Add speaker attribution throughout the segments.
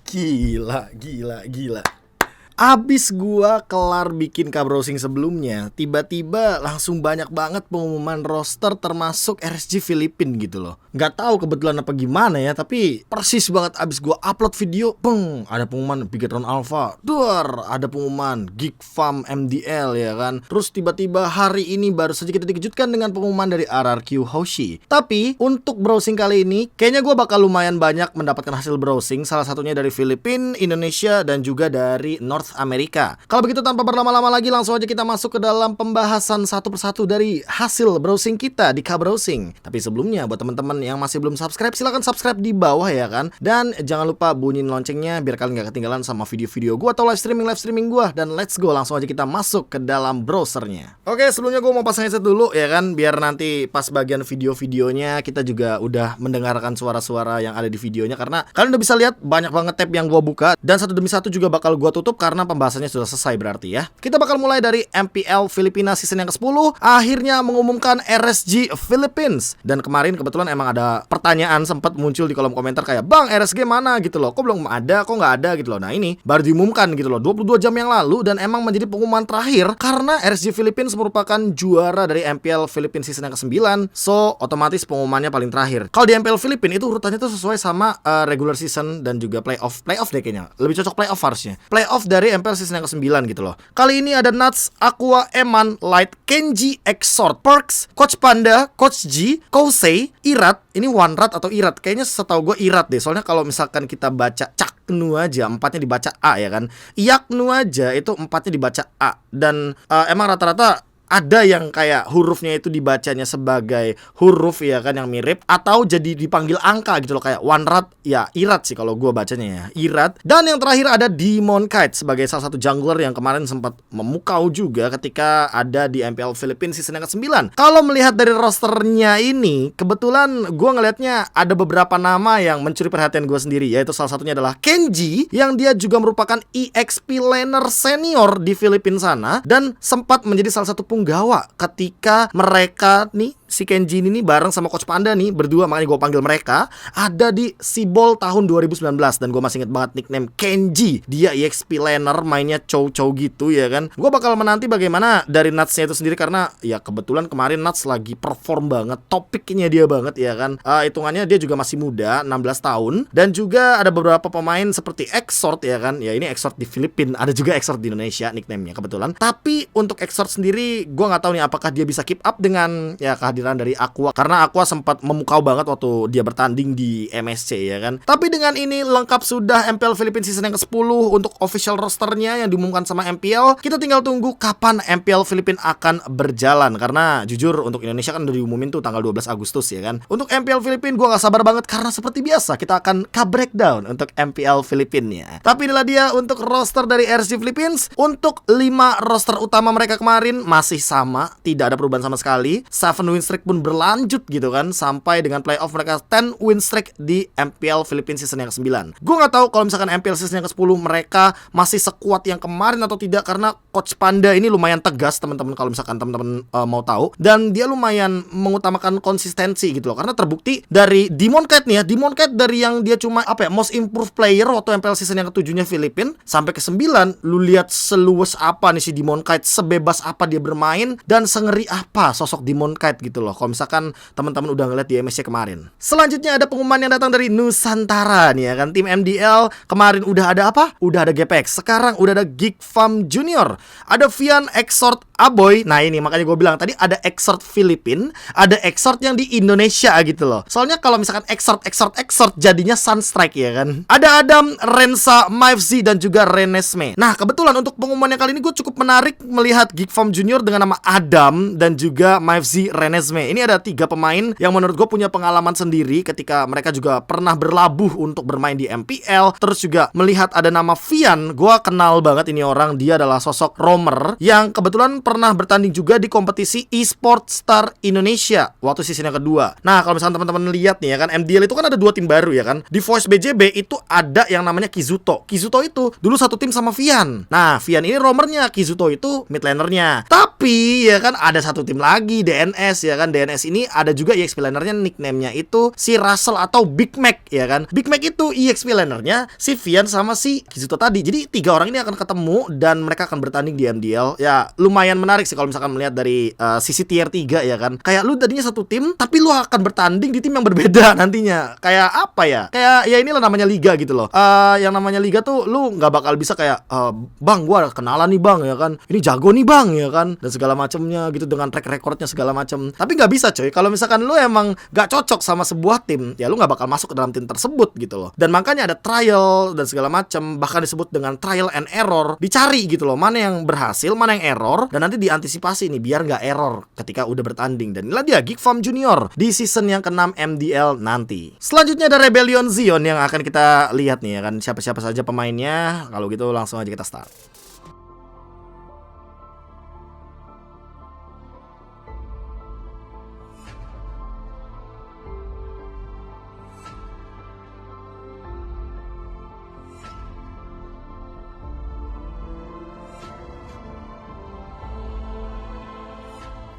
Speaker 1: Gila, gila, gila. Abis gua kelar bikin K-Browsing sebelumnya, tiba-tiba langsung banyak banget pengumuman roster termasuk RSG Filipin gitu loh. Nggak tahu kebetulan apa gimana ya, tapi persis banget abis gua upload video, ada pengumuman Bigetron Alpha, ada pengumuman Geek Farm MDL ya kan. Terus tiba-tiba hari ini baru saja kita dikejutkan dengan pengumuman dari RRQ Hoshi. Tapi untuk browsing kali ini, kayaknya gua bakal lumayan banyak mendapatkan hasil browsing, salah satunya dari Filipina, Indonesia, dan juga dari North Amerika. Kalau begitu tanpa berlama-lama lagi langsung aja kita masuk ke dalam pembahasan satu persatu dari hasil browsing kita di K-Browsing. Tapi sebelumnya buat teman-teman yang masih belum subscribe, silahkan subscribe di bawah ya kan. Dan jangan lupa bunyiin loncengnya biar kalian gak ketinggalan sama video-video gua atau live streaming gua. Dan let's go, langsung aja kita masuk ke dalam browsernya. Oke, sebelumnya gua mau pasang headset dulu ya kan, biar nanti pas bagian video-videonya kita juga udah mendengarkan suara-suara yang ada di videonya. Karena kalian udah bisa lihat banyak banget tab yang gua buka, dan satu demi satu juga bakal gua tutup karena pembahasannya sudah selesai berarti ya. Kita bakal mulai dari MPL Filipina season yang ke-10, akhirnya mengumumkan RSG Philippines. Dan kemarin kebetulan emang ada pertanyaan sempat muncul di kolom komentar kayak, "Bang, RSG mana?" gitu loh. Kok belum ada, kok nggak ada gitu loh. Nah ini baru diumumkan gitu loh 22 jam yang lalu, dan emang menjadi pengumuman terakhir karena RSG Philippines merupakan juara dari MPL Philippines season yang ke-9. So otomatis pengumumannya paling terakhir. Kalau di MPL Philippines itu urutannya tuh sesuai sama regular season dan juga playoff deh kayaknya. Lebih cocok playoff harusnya. Playoff dari MPL season yang ke-9 gitu loh. Kali ini ada Nuts, Aqua, Eman, Light, Kenji, Exort, Perks, Coach Panda, Coach G, Kousei, Irat. Ini One Rat atau Irat? Kayaknya setahu gue Irat deh. Soalnya kalau misalkan kita baca Caknu aja, 4-nya dibaca A ya kan. Yaknu aja itu 4-nya dibaca A. Dan emang rata-rata ada yang kayak hurufnya itu dibacanya sebagai huruf ya kan yang mirip, atau jadi dipanggil angka gitu loh, kayak One Rat ya Irat sih kalau gue bacanya ya, Irat. Dan yang terakhir ada Demon Kite sebagai salah satu jungler yang kemarin sempat memukau juga ketika ada di MPL Philippines season yang ke-9. Kalau melihat dari rosternya ini, kebetulan gue ngelihatnya ada beberapa nama yang mencuri perhatian gue sendiri, yaitu salah satunya adalah Kenji, yang dia juga merupakan EXP laner senior di Filipina sana, dan sempat menjadi salah satu penggawa ketika mereka nih, si Kenji ini bareng sama Coach Panda nih berdua, makanya gue panggil mereka, ada di Sibol tahun 2019. Dan gue masih inget banget nickname Kenji. Dia EXP laner, mainnya cow-cow gitu ya kan. Gue bakal menanti bagaimana dari Nutsnya itu sendiri, karena ya kebetulan kemarin Nuts lagi perform banget, topiknya dia banget ya kan. Hitungannya dia juga masih muda, 16 tahun. Dan juga ada beberapa pemain seperti Exort ya kan. Ya ini Exort di Filipina, ada juga Exort di Indonesia nickname-nya kebetulan. Tapi untuk Exort sendiri gue nggak tahu nih apakah dia bisa keep up dengan ya kehadiran dari Aqua, karena Aqua sempat memukau banget waktu dia bertanding di MSC ya kan. Tapi dengan ini lengkap sudah MPL Philippines season yang ke-10 untuk official rosternya yang diumumkan sama MPL. Kita tinggal tunggu kapan MPL Philippines akan berjalan, karena jujur untuk Indonesia kan udah diumumin tuh tanggal 12 Agustus ya kan. Untuk MPL Philippines gue gak sabar banget, karena seperti biasa kita akan breakdown untuk MPL Philippines-nya. Tapi inilah dia untuk roster dari RSG Philippines. Untuk 5 roster utama mereka kemarin masih sama, tidak ada perubahan sama sekali. 7 win streak pun berlanjut gitu kan, sampai dengan playoff mereka 10 win streak di MPL Philippines season yang ke-9. Gue gak tahu kalau misalkan MPL season yang ke-10 mereka masih sekuat yang kemarin atau tidak, karena Coach Panda ini lumayan tegas teman-teman, kalau misalkan teman-teman mau tahu. Dan dia lumayan mengutamakan konsistensi gitu loh, karena terbukti dari Demon Kite nih ya. Demon Kite dari yang dia cuma most improved player waktu MPL season yang ke-7-nya Filipina sampai ke-9, lu lihat seluas apa nih si Demon Kite, sebebas apa dia bermain, dan sengeri apa sosok Demon Kite gitu loh, kalau misalkan teman-teman udah ngeliat di MSC kemarin. Selanjutnya ada pengumuman yang datang dari Nusantara nih ya kan. Tim MDL kemarin udah ada apa? Udah ada GPX. Sekarang udah ada Geek Farm Junior, ada Vian, Exort, Aboy. Nah ini makanya gue bilang tadi ada Exort Filipin, ada Exort yang di Indonesia gitu loh. Soalnya kalau misalkan Exort jadinya Sunstrike ya kan. Ada Adam, Rensa, Mivezi, dan juga Renesme. Nah kebetulan untuk pengumuman yang kali ini gue cukup menarik melihat Geek Farm Junior dengan nama Adam dan juga Mivezi, Renesme. Ini ada 3 pemain yang menurut gue punya pengalaman sendiri ketika mereka juga pernah berlabuh untuk bermain di MPL. Terus juga melihat ada nama Vian, gue kenal banget ini orang. Dia adalah sosok roamer yang kebetulan pernah bertanding juga di kompetisi eSport Star Indonesia waktu season yang kedua. Nah kalau misalnya teman-teman lihat nih ya kan, MDL itu kan ada 2 tim baru ya kan. Di Voice BJB itu ada yang namanya Kizuto. Kizuto itu dulu satu tim sama Vian. Nah Vian ini roamernya, Kizuto itu mid lanernya. Tapi ya kan ada satu tim lagi DNS ya kan. DNS ini ada juga EXP lanernya, nickname-nya itu si Russell atau Big Mac ya kan. Big Mac itu EXP lanernya si Vian sama si Kizuto tadi. Jadi 3 orang ini akan ketemu dan mereka akan bertanding di MDL. Ya lumayan menarik sih kalau misalkan melihat dari sisi tier 3 ya kan. Kayak lu tadinya satu tim tapi lu akan bertanding di tim yang berbeda nantinya. Kayak apa ya? Kayak ya inilah namanya liga gitu loh. Yang namanya liga tuh lu nggak bakal bisa kayak bang gua kenalan nih bang ya kan. Ini jago nih bang ya kan dan segala macamnya gitu dengan track recordnya segala macam. Tapi nggak bisa coy. Kalau misalkan lu emang nggak cocok sama sebuah tim, ya lu nggak bakal masuk ke dalam tim tersebut gitu loh. Dan makanya ada trial dan segala macam, bahkan disebut dengan trial and error. Dicari gitu loh, mana yang berhasil, mana yang error, dan nanti diantisipasi nih biar nggak error ketika udah bertanding. Dan inilah dia Geek Farm Junior di season yang ke-6 MDL nanti. Selanjutnya ada Rebellion Zion yang akan kita lihat nih ya kan, siapa-siapa saja pemainnya. Kalau gitu langsung aja kita start.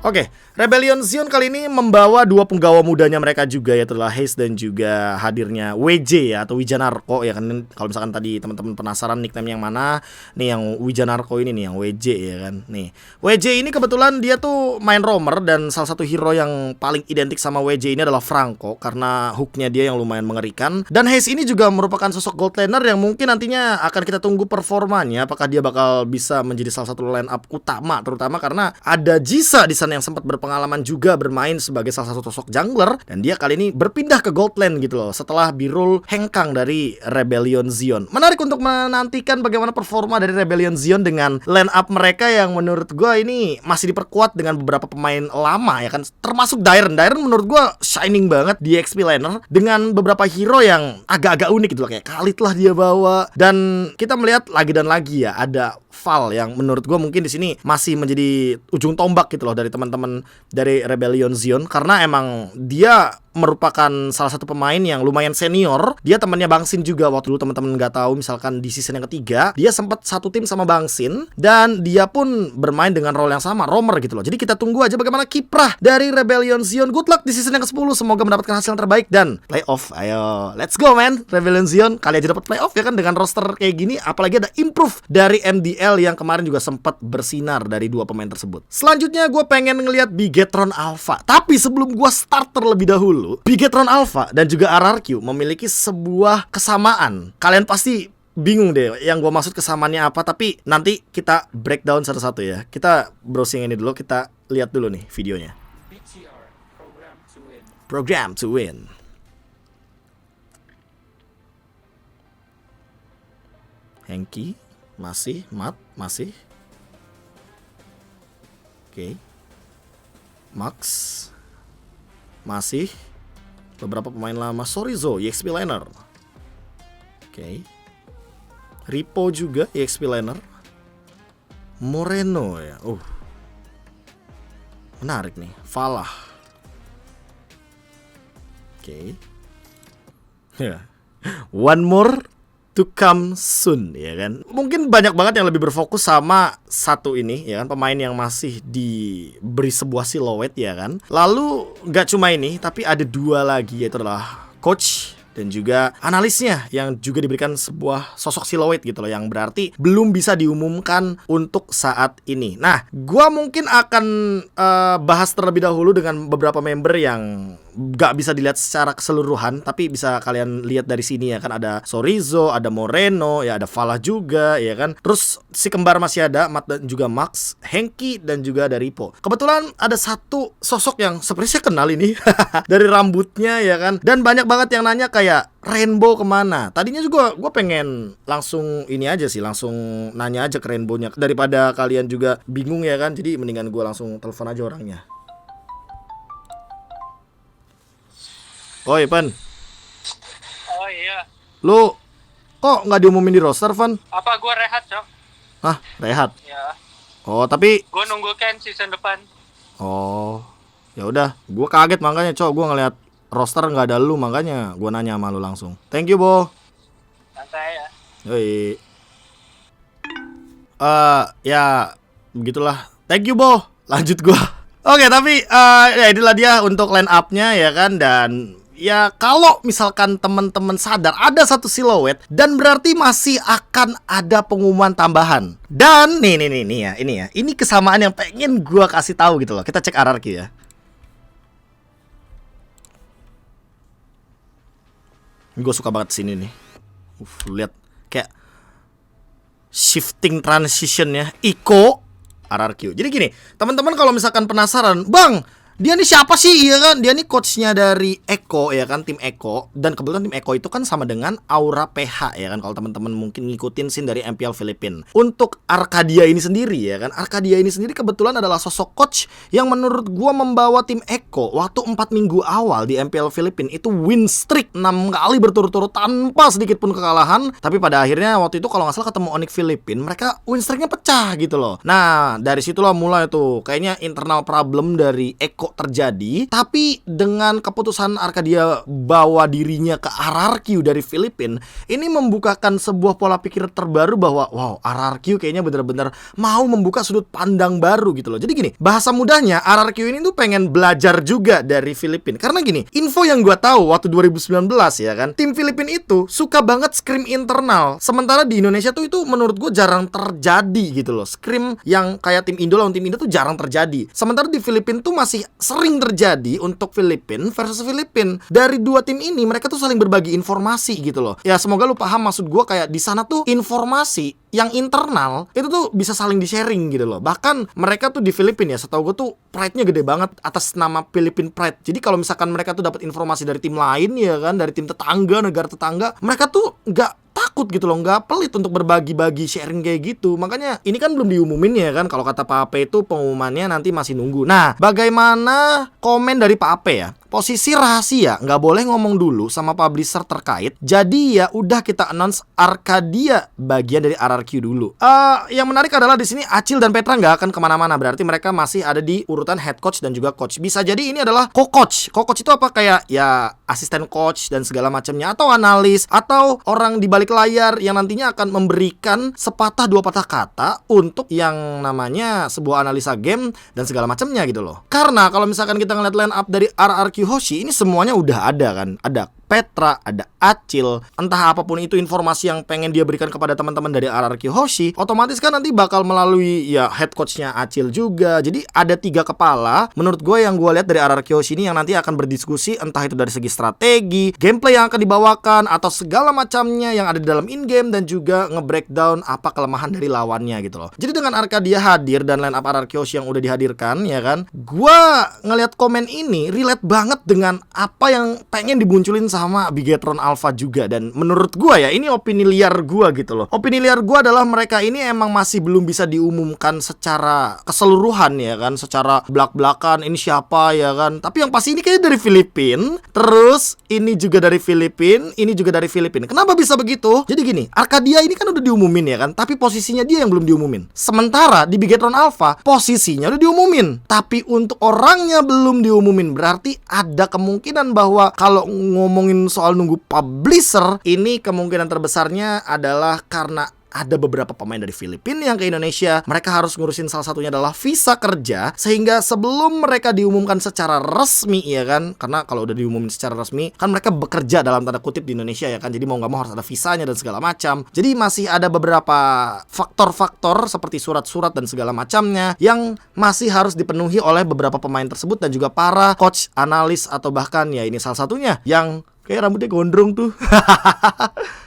Speaker 1: Oke, Rebellion Zion kali ini membawa 2 penggawa mudanya mereka juga, yaitu Haze dan juga hadirnya WJ ya, atau Wijanarko ya kan. Kalau misalkan tadi teman-teman penasaran nickname yang mana, nih yang Wijanarko ini nih, yang WJ ya kan. Nih, WJ ini kebetulan dia tuh main roamer, dan salah satu hero yang paling identik sama WJ ini adalah Franco karena hooknya dia yang lumayan mengerikan. Dan Haze ini juga merupakan sosok gold laner yang mungkin nantinya akan kita tunggu performanya, apakah dia bakal bisa menjadi salah satu line up utama, terutama karena ada Jisa di sana yang sempat berpengalaman juga bermain sebagai salah satu sosok jungler, dan dia kali ini berpindah ke gold lane gitu loh setelah Birul hengkang dari Rebellion Zion. Menarik untuk menantikan bagaimana performa dari Rebellion Zion dengan line up mereka yang menurut gue ini masih diperkuat dengan beberapa pemain lama ya kan, termasuk Dairen. Dairen menurut gue shining banget di XP laner dengan beberapa hero yang agak-agak unik gitu loh, kayak Khalid lah dia bawa. Dan kita melihat lagi dan lagi ya, ada Val yang menurut gue mungkin di sini masih menjadi ujung tombak gitu loh dari teman-teman dari Rebellion Zion, karena emang dia merupakan salah satu pemain yang lumayan senior. Dia temannya Bang Sin juga. Waktu dulu teman-teman nggak tahu, misalkan di season yang ketiga dia sempat satu tim sama Bang Sin, dan dia pun bermain dengan role yang sama, roamer gitu loh. Jadi kita tunggu aja bagaimana kiprah dari Rebellion Zion. Good luck di season yang ke-10, semoga mendapatkan hasil yang terbaik dan playoff. Ayo, let's go man, Rebellion Zion. Kali aja dapat playoff ya kan dengan roster kayak gini, apalagi ada improve dari MDL yang kemarin juga sempat bersinar dari 2 pemain tersebut. Selanjutnya gue pengen ngelihat Bigetron Alpha. Tapi sebelum gue start terlebih dahulu, Bigetron Alpha dan juga RRQ memiliki sebuah kesamaan. Kalian pasti bingung deh yang gue maksud kesamaannya apa, tapi nanti kita breakdown satu-satu ya. Kita browsing ini dulu, kita lihat dulu nih videonya. Program to win. Henki masih, Mat masih. Oke. Max masih. Beberapa pemain lama, Sorizo, EXP laner. Oke. Ripo juga EXP laner. Moreno ya. Menarik nih. Falah. Oke. One more to come soon ya kan. Mungkin banyak banget yang lebih berfokus sama satu ini ya kan, pemain yang masih diberi sebuah siluet ya kan. Lalu gak cuma ini, tapi ada 2 lagi, yaitu adalah coach dan juga analisnya yang juga diberikan sebuah sosok siluet gitu loh, yang berarti belum bisa diumumkan untuk saat ini. Nah, gua mungkin akan bahas terlebih dahulu dengan beberapa member yang gak bisa dilihat secara keseluruhan, tapi bisa kalian lihat dari sini ya kan. Ada Sorizo, ada Moreno, ya ada Falah juga ya kan. Terus si kembar masih ada, Mat dan juga Max, Henki dan juga ada Ripo. Kebetulan ada satu sosok yang seperti saya kenal ini dari rambutnya ya kan. Dan banyak banget yang nanya kayak Rainbow kemana. Tadinya juga gue pengen langsung ini aja sih, langsung nanya aja ke Rainbow-nya daripada kalian juga bingung ya kan. Jadi mendingan gue langsung telepon aja orangnya. Oi, Pan.
Speaker 2: Oh iya.
Speaker 1: Lu kok nggak diumumin di roster, Van?
Speaker 2: Apa gua rehat, Cok?
Speaker 1: Hah, rehat?
Speaker 2: Ya.
Speaker 1: Oh, tapi
Speaker 2: Gua nunggu Ken season depan.
Speaker 1: oh, ya udah. Gua kaget makanya, Cok. Gua ngeliat roster nggak ada lu, makanya gua nanya sama lu langsung. Thank you, Bo.
Speaker 2: Santai ya.
Speaker 1: Yoi. Ya begitulah. Thank you, Bo. Lanjut gua. Oke, tapi ya inilah dia untuk line up-nya ya kan. Dan ya kalau misalkan teman-teman sadar ada satu siluet, dan berarti masih akan ada pengumuman tambahan. Dan nih ya, ini kesamaan yang pengen gua kasih tahu gitu loh. Kita cek RRQ ya. Gue suka banget sini nih. Lihat kayak shifting transition ya, Iko RRQ. Jadi gini, teman-teman kalau misalkan penasaran, Bang, dia nih siapa sih? Iya kan, dia nih coachnya dari Eko ya kan, tim Eko. Dan kebetulan tim Eko itu kan sama dengan Aura PH ya kan, kalau teman-teman mungkin ngikutin scene dari MPL Filipina. Untuk Arcadia ini sendiri ya kan, Arcadia ini sendiri kebetulan adalah sosok coach yang menurut gua membawa tim Eko waktu 4 minggu awal di MPL Filipina itu win streak 6 kali berturut-turut tanpa sedikit pun kekalahan. Tapi pada akhirnya waktu itu kalau nggak salah ketemu Onyx Filipina, mereka win streaknya pecah gitu loh. Nah dari situlah mulai tuh kayaknya internal problem dari Eko terjadi. Tapi dengan keputusan Arcadia bawa dirinya ke RRQ dari Filipina, ini membukakan sebuah pola pikir terbaru bahwa wow, RRQ kayaknya benar-benar mau membuka sudut pandang baru gitu loh. Jadi gini, bahasa mudahnya RRQ ini tuh pengen belajar juga dari Filipina. Karena gini, info yang gua tahu waktu 2019 ya kan, tim Filipina itu suka banget scrim internal. Sementara di Indonesia tuh itu menurut gua jarang terjadi gitu loh. Scrim yang kayak tim Indo lawan tim Indo tuh jarang terjadi. Sementara di Filipina tuh masih sering terjadi untuk Filipina versus Filipina. Dari dua tim ini mereka tuh saling berbagi informasi gitu loh. Ya semoga lu paham maksud gua, kayak di sana tuh informasi yang internal itu tuh bisa saling di-sharing gitu loh. Bahkan mereka tuh di Filipina ya, setahu gue tuh pride-nya gede banget atas nama Philippine Pride. Jadi kalau misalkan mereka tuh dapat informasi dari tim lain ya kan, dari tim tetangga, negara tetangga, mereka tuh nggak takut gitu loh, nggak pelit untuk berbagi-bagi sharing kayak gitu. Makanya ini kan belum diumumin ya kan, kalau kata Pak Ape itu pengumumannya nanti masih nunggu. Nah, bagaimana komen dari Pak Ape ya? Posisi rahasia, nggak boleh ngomong dulu sama publisher terkait. Jadi ya udah kita announce Arcadia bagian dari RRQ dulu. Yang menarik adalah di sini Acil dan Petra nggak akan kemana-mana. Berarti mereka masih ada di urutan head coach dan juga coach. Bisa jadi ini adalah co-coach. Co-coach itu apa? Kayak ya asisten coach dan segala macamnya, atau analis, atau orang di balik layar yang nantinya akan memberikan sepatah dua patah kata untuk yang namanya sebuah analisa game dan segala macamnya gitu loh. Karena kalau misalkan kita ngeliat line up dari RRQ Hoshi, ini semuanya udah ada kan. Ada Petra, ada Acil, entah apapun itu informasi yang pengen dia berikan kepada teman-teman dari RRQ Hoshi, otomatis kan nanti bakal melalui ya head coachnya Acil juga. Jadi ada 3 kepala menurut gue yang gue lihat dari RRQ Hoshi ini yang nanti akan berdiskusi, entah itu dari segi strategi, gameplay yang akan dibawakan, atau segala macamnya yang ada di dalam in-game, dan juga nge-breakdown apa kelemahan dari lawannya gitu loh. Jadi dengan Arcadia hadir dan line up RRQ Hoshi yang udah dihadirkan ya kan, gue ngelihat komen ini relate banget dengan apa yang pengen dimunculin sama Bigetron Alpha juga. Dan menurut gua ya, ini opini liar gua gitu loh. Opini liar gua adalah mereka ini emang masih belum bisa diumumkan secara keseluruhan ya kan, secara belak-belakan ini siapa ya kan. Tapi yang pasti ini kayaknya dari Filipina, terus ini juga dari Filipina, ini juga dari Filipina. Kenapa bisa begitu? Jadi gini, Arcadia ini kan udah diumumin ya kan, tapi posisinya dia yang belum diumumin. Sementara di Bigetron Alpha posisinya udah diumumin, tapi untuk orangnya belum diumumin. Berarti ada kemungkinan bahwa kalau ngomongin soal nunggu publisher, ini kemungkinan terbesarnya adalah karena ada beberapa pemain dari Filipina yang ke Indonesia. Mereka harus ngurusin, salah satunya adalah visa kerja, sehingga sebelum mereka diumumkan secara resmi ya kan, karena kalau udah diumumin secara resmi kan mereka bekerja dalam tanda kutip di Indonesia ya kan, jadi mau nggak mau harus ada visanya dan segala macam. Jadi masih ada beberapa faktor-faktor seperti surat-surat dan segala macamnya yang masih harus dipenuhi oleh beberapa pemain tersebut dan juga para coach, analis, atau bahkan ya ini salah satunya yang kayak rambutnya gondrong tuh.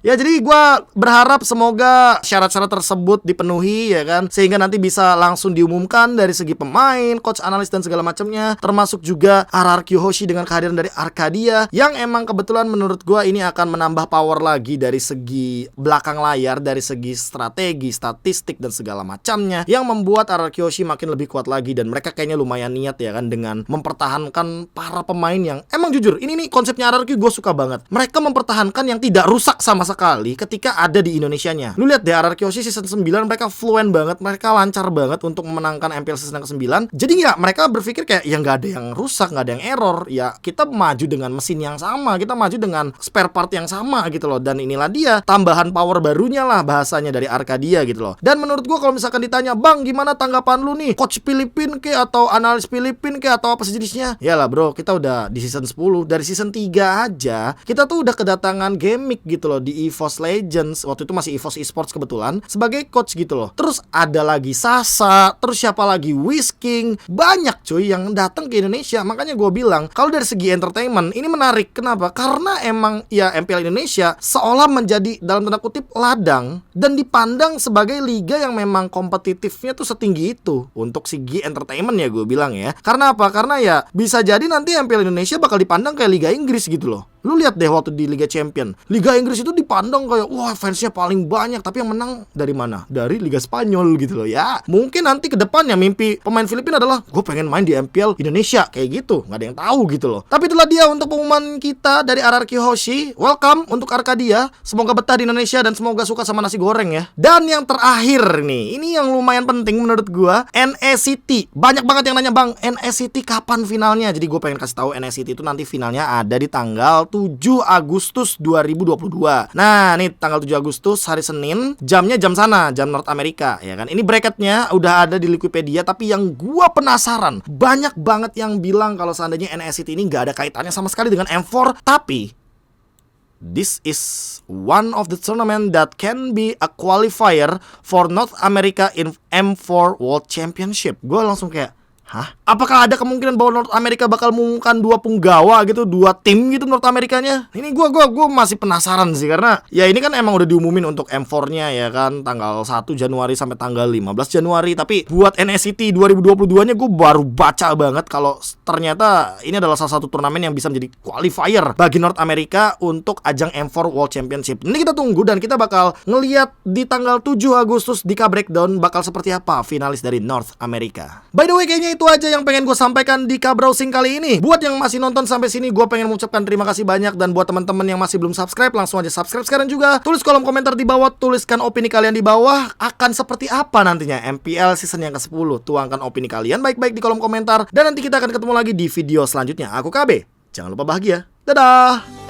Speaker 1: Ya jadi gue berharap semoga syarat-syarat tersebut dipenuhi ya kan, sehingga nanti bisa langsung diumumkan dari segi pemain, coach, analis, dan segala macamnya. Termasuk juga RRQ Hoshi dengan kehadiran dari Arcadia, yang emang kebetulan menurut gue ini akan menambah power lagi dari segi belakang layar, dari segi strategi, statistik, dan segala macamnya, yang membuat RRQ Hoshi makin lebih kuat lagi. Dan mereka kayaknya lumayan niat ya kan dengan mempertahankan para pemain yang emang jujur, ini nih konsepnya RRQ gue suka suka banget. Mereka mempertahankan yang tidak rusak sama sekali ketika ada di Indonesianya. Lu lihat deh RRQ Hoshi season 9 mereka fluent banget, mereka lancar banget untuk memenangkan MPL season ke-9. Jadi ya mereka berpikir kayak ya nggak ada yang rusak, nggak ada yang error. Ya kita maju dengan mesin yang sama, kita maju dengan spare part yang sama gitu loh. Dan inilah dia tambahan power barunya lah bahasanya dari Arcadia gitu loh. Dan menurut gua kalau misalkan ditanya, "Bang, gimana tanggapan lu nih? Coach Filipin ke atau analis Filipin ke atau apa sejenisnya?" Yalah bro, kita udah di season 10. Dari season 3 aja kita tuh udah kedatangan Gemic gitu loh di EVOS Legends. Waktu itu masih EVOS Esports kebetulan sebagai coach gitu loh. Terus ada lagi Sasa, terus siapa lagi, Whisking. Banyak cuy yang datang ke Indonesia. Makanya gue bilang kalau dari segi entertainment ini menarik. Kenapa? Karena emang ya MPL Indonesia seolah menjadi dalam tanda kutip ladang dan dipandang sebagai liga yang memang kompetitifnya tuh setinggi itu untuk segi entertainment ya gue bilang ya. Karena apa? Karena ya bisa jadi nanti MPL Indonesia bakal dipandang kayak Liga Inggris gitu loh. Lu lihat deh waktu di Liga Champion, Liga Inggris itu dipandang kayak wah fansnya paling banyak, tapi yang menang dari mana? Dari Liga Spanyol gitu loh ya. Mungkin nanti ke depannya mimpi pemain Filipina adalah gue pengen main di MPL Indonesia kayak gitu, nggak ada yang tahu gitu loh. Tapi itulah dia untuk pengumuman kita dari RRQ Hoshi. Welcome untuk Arcadia, semoga betah di Indonesia dan semoga suka sama nasi goreng ya. Dan yang terakhir nih, ini yang lumayan penting menurut gua, NECT. Banyak banget yang nanya, "Bang, NECT kapan finalnya?" Jadi gue pengen kasih tahu NECT itu nanti finalnya ada di tanggal 7 Agustus 2022. Nah, nih tanggal 7 Agustus hari Senin, jamnya jam sana, jam North America ya kan. Ini bracketnya udah ada di Wikipedia, tapi yang gua penasaran, banyak banget yang bilang kalau seandainya NECT ini nggak ada kaitannya sama sekali dengan M4, tapi this is one of the tournament that can be a qualifier for North America in M4 World Championship. Gue langsung kayak, hah? Apakah ada kemungkinan bahwa North America bakal mengumumkan 2 punggawa gitu, 2 tim gitu North Amerikanya? Ini gua masih penasaran sih, karena ya ini kan emang udah diumumin untuk M4-nya ya kan, tanggal 1 Januari sampai tanggal 15 Januari. Tapi buat NECT 2022-nya gue baru baca banget kalau ternyata ini adalah salah satu turnamen yang bisa menjadi qualifier bagi North America untuk ajang M4 World Championship. Ini kita tunggu dan kita bakal ngeliat di tanggal 7 Agustus di K-Breakdown bakal seperti apa finalis dari North America. By the way, kayaknya itu aja yang pengen gue sampaikan di K-Browsing kali ini. Buat yang masih nonton sampai sini, gue pengen mengucapkan terima kasih banyak. Dan buat teman-teman yang masih belum subscribe, langsung aja subscribe sekarang juga. Tulis kolom komentar di bawah, tuliskan opini kalian di bawah. Akan seperti apa nantinya MPL season yang ke-10? Tuangkan opini kalian baik-baik di kolom komentar. Dan nanti kita akan ketemu lagi di video selanjutnya. Aku KB, jangan lupa bahagia. Dadah!